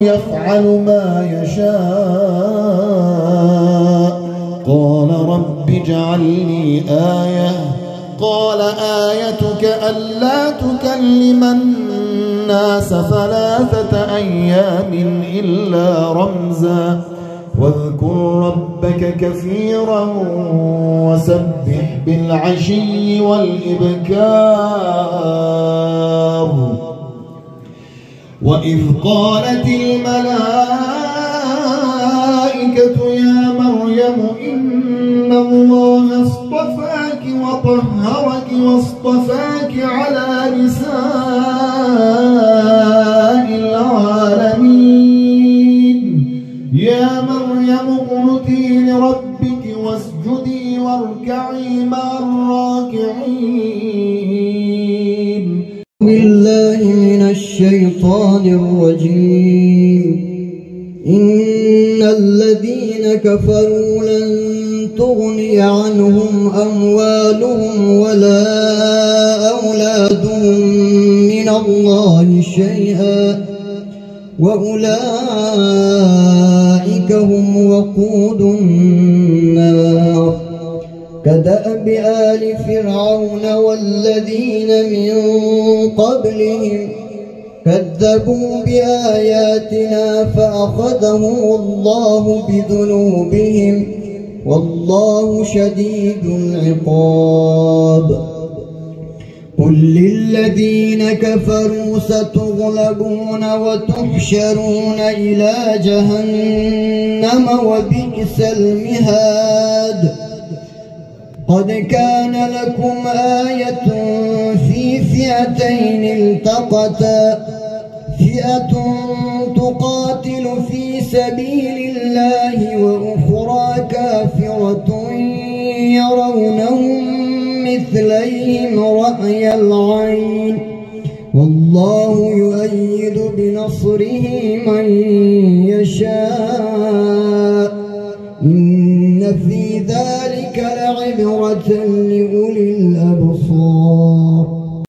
يفعل ما يشاء. قال رب اجعل لي آية. قال آيتك ألا تكلم الناس 3 أيام إلا رمزا واذكر ربك كثيرا وسبح بالعشي والإبكار. وإذ قالت الملائكة يا مريم إن الله اصطفاك وطهرك واصطفاك على نساء العالمين. يا مريم اقنتي لربك واسجدي واركعي مع الراكعين. بالله من الشيطان الرجيم. إن الذين كفروا لن تغني عنهم أموالهم ولا أولادهم من الله شيئا وأولئك هم وقود النار. كدأب آل فرعون والذين من قبلهم كذبوا بآياتنا فأخذهم الله بذنوبهم والله شديد العقاب. قل للذين كفروا ستغلبون وتحشرون إلى جهنم وبئس المهاد. قد كان لكم آية في فئتين التقتا فئة تقاتل في سبيل الله وأخرى كافرة يرونهم مثليهم رأي العين والله يؤيد بنصره من يشاء. إن في ذلك لعبرة لأولي